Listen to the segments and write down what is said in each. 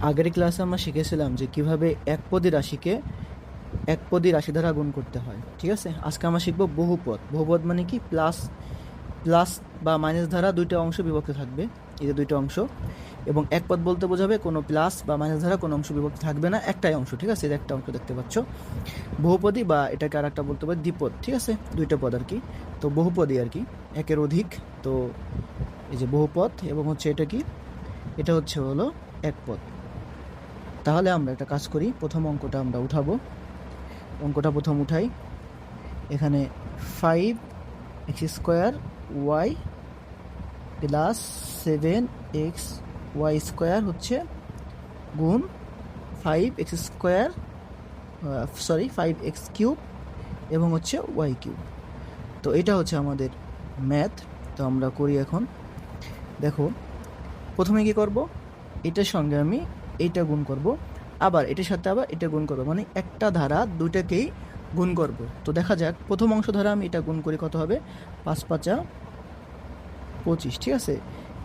আগের ক্লাসে আমরা শিখেছিলাম যে কিভাবে একপদী রাশিকে একপদী রাশি দ্বারা গুণ করতে হয়। ঠিক আছে, আজকে আমরা শিখব বহুপদ। বহুপদ মানে কি? প্লাস প্লাস বা মাইনাস দ্বারা দুইটা অংশ বিভক্ত থাকবে, এই যে দুইটা অংশ। এবং একপদ বলতে বোঝাবে কোনো প্লাস বা মাইনাস দ্বারা কোনো অংশ বিভক্ত থাকবে না, একটাই অংশ। ঠিক আছে, এর একটা অংশ দেখতে পাচ্ছ। বহুপদী বা এটাকে আর একটা বলতে পারি দ্বিপদ। ঠিক আছে, দুইটা পদ আর কি। তো বহুপদী আর কি, একের অধিক। তো এই যে বহুপদ এবং হচ্ছে এটা কি, এটা হলো এক পদ। তাহলে আমরা একটা কাজ করি, প্রথম অঙ্কটা আমরা উঠাবো। অঙ্কটা প্রথম উঠাই। এখানে 5x² y প্লাস 7xy² হচ্ছে গুণ 5x³ এবং হচ্ছে y³ তো এটা হচ্ছে আমাদের ম্যাথ। তো আমরা করি এখন। দেখো, প্রথমে কি করব, এটার সঙ্গে আমি এইটা গুণ করব, আবার এটার সাথে আবার এটা গুণ করব, মানে একটা ধারা দুইটাকেই গুণ করব। তো দেখা যাক, প্রথম অংশ ধারা আমি এটা গুণ করি, কত হবে? 5 5 25। ঠিক আছে,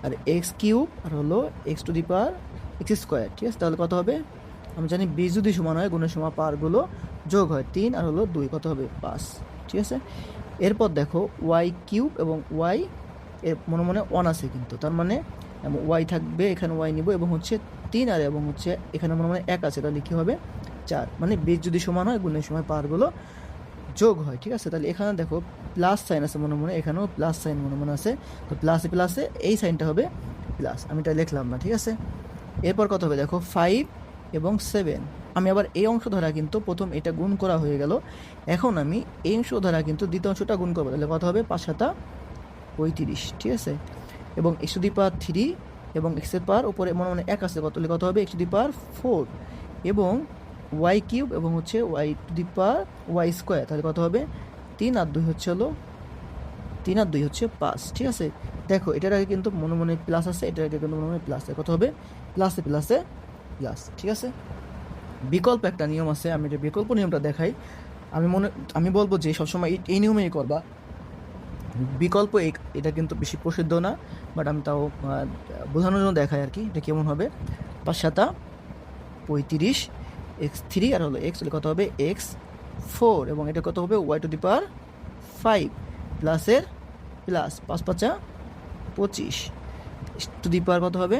আর x³ আর হলো x² ঠিক আছে, তাহলে কত হবে? আমি জানি b যদি সমান হয়, গুণের সময় পাওয়ারগুলো যোগ হয়, 3 আর হলো 2, কত হবে? 5। ঠিক আছে, এরপর দেখো y³ এবং y এর মনে মনে 1 আছে কিন্তু, তার মানে y থাকবে, এখানে y নিব, এবং হচ্ছে 3 আর এবং হচ্ছে এখানে মনে মনে 1 আছে, তাহলে কী হবে? 4। মানে বীজ যদি সমান হয়, গুণের সময় পাওয়ারগুলো যোগ হয়। ঠিক আছে, তাহলে এখানে দেখো প্লাস সাইন আছে মনে মনে, এখানেও প্লাস সাইন মনে মনে আছে। তো প্লাসে প্লাসে এই সাইনটা হবে প্লাস, আমি এটা লিখলাম না। ঠিক আছে, এরপর কত হবে? দেখো 5 এবং 7। আমি আবার এই অংশ দ্বারা কিন্তু প্রথম এটা গুণ করা হয়ে গেল, এখন আমি এই অংশ দ্বারা কিন্তু দ্বিতীয় অংশটা গুণ করবো, তাহলে কত হবে? 5 7 35। ঠিক আছে, এবং x³ এবং x এর পাওয়ার উপরে মনে মনে 1 আছে, কত হবে? x⁴ এবং y³ এবং হচ্ছে y², তাহলে কত হবে? 3 আর 2 হচ্ছে 5। ঠিক আছে, দেখো এটার আগে কিন্তু মনে মনে প্লাস আছে, এটার আগে কিন্তু মনে মনে প্লাস আছে, কত হবে? প্লাসে প্লাসে প্লাস। ঠিক আছে, বিকল্প একটা নিয়ম আছে, আমি এটা বিকল্প নিয়মটা দেখাই। আমি বলবো যে সবসময় এই নিয়মেই করবা। বিকল্প এটা কিন্তু বেশি প্রসিদ্ধ না, বাট আমি তাও বোঝানোর জন্য দেখাই আর কি, এটা কেমন হবে। 5 7 35, x3 আর হলো x হলে কত হবে? x4, এবং এটা কত হবে? y⁵ প্লাসের প্লাস 5 5 25 কত হবে?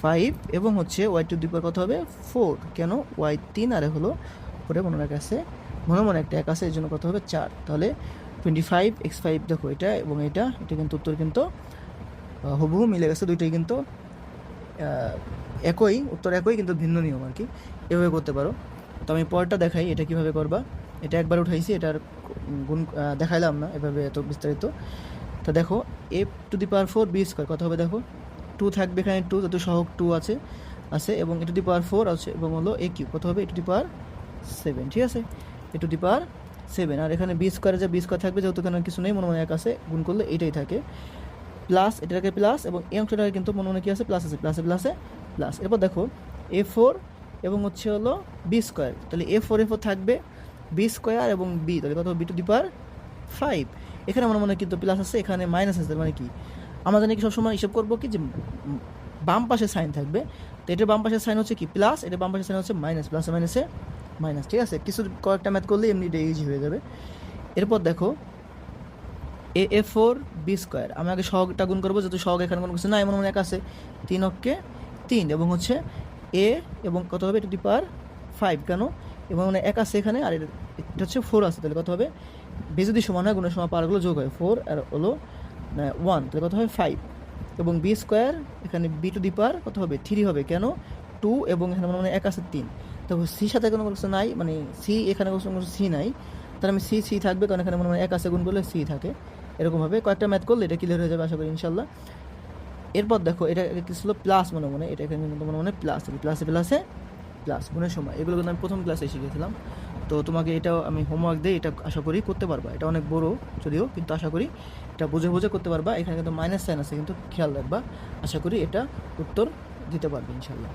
5 এবং হচ্ছে y⁵ কত হবে? 4। কেন? y3 আর হলো পরে মনে রাখা মনে মনে একটা 1 আছে, এই জন্য কত হবে? 4। তাহলে 25x5, দেখো এটা এবং এটা কিন্তু উত্তর কিন্তু হুবহু মিলে গেছে, দুইটাই কিন্তু একই উত্তর, একই কিন্তু ভিন্ন নিয়ম আর কি। এভাবে করতে পারো। তো আমি পরেরটা দেখাই, এটা কিভাবে করবা। এটা একবার উঠাইছি, এটার গুণ দেখাইলাম না এভাবে এত বিস্তারিত। তো দেখো a⁴ b² কত হবে? দেখো 2 থাকবে এখানে, 2 যত সহগ 2 আছে এবং a⁴ আছে, এবং হলো a³ কত হবে? a⁴ ঠিক আছে, a⁴, আর এখানে b² যে b² থাকবে, যেহেতু এখানে কিছু নেই, মনে মনে 1 আছে, গুণ করলে এটাই থাকে প্লাস, এটাকে প্লাস, এবং এই অংশটাকে কিন্তু মনে মনে কী আছে? প্লাস আছে, প্লাসে প্লাসে প্লাস। এরপর দেখো a⁴ এবং হচ্ছে হলো b², তাহলে a⁴ থাকবে, b² এবং b, তাহলে কত? b⁵ এখানে মনে মনে কিন্তু প্লাস আছে, এখানে মাইনাস আছে, মানে কি আমরা জানি কি সবসময় হিসাব করবো কি, যে বাম পাশে সাইন থাকবে, তো এটার বাম পাশের সাইন হচ্ছে কি? প্লাস, এটার বাম পাশের সাইন হচ্ছে মাইনাস, প্লাসে মাইনাসে মাইনাস। ঠিক আছে, কিছু কয়েকটা ম্যাথ করলে এমনি এটা ইজি হয়ে যাবে। এরপর দেখো a⁴ b², আমি আগে সহগটা গুণ করবো, যেহেতু সহগ এখানে কোনো কিছু না, এমন মনে 1 আছে, 3 অক্ষে 3, এবং হচ্ছে a এবং কত হবে? a⁵, কেন? এবং মানে 1 আছে এখানে, আর এটা হচ্ছে 4 আছে, তাহলে কত হবে? b যদি সমান হয়, গুণের সময় পাওয়ারগুলো যোগ হয়, 4 আর হলো 1, তাহলে কত হবে? 5, এবং b² এখানে b⁵ কত হবে? 3 হবে, কেন? 2, এবং এখানে মানে 1 আছে, 3, তো সির সাথে কোনো কিছু নাই, মানে সি এখানে কোনো সি নাই, তাহলে আমি সি থাকবে, কারণ এখানে মনে 1 আছে, গুণ করলে সি থাকে। এরকমভাবে কয়েকটা ম্যাথ করলে এটা ক্লিয়ার হয়ে যাবে আশা করি ইনশাল্লাহ। এরপর দেখো এটা কি ছিল? প্লাস মনে মনে, এটা এখানে কিন্তু মনে মনে প্লাস, প্লাসে প্লাসে প্লাস, গুণের সময়। এগুলো কিন্তু আমি প্রথম ক্লাসে শিখেছিলাম। তো তোমাকে এটাও আমি হোমওয়ার্ক দিই, এটা আশা করি করতে পারবা। এটা অনেক বড় যদিও, কিন্তু আশা করি এটা বুঝে বুঝে করতে পারবা। এখানে কিন্তু মাইনাস সাইন আছে, কিন্তু খেয়াল রাখবা, আশা করি এটা উত্তর দিতে পারবে ইনশাল্লাহ।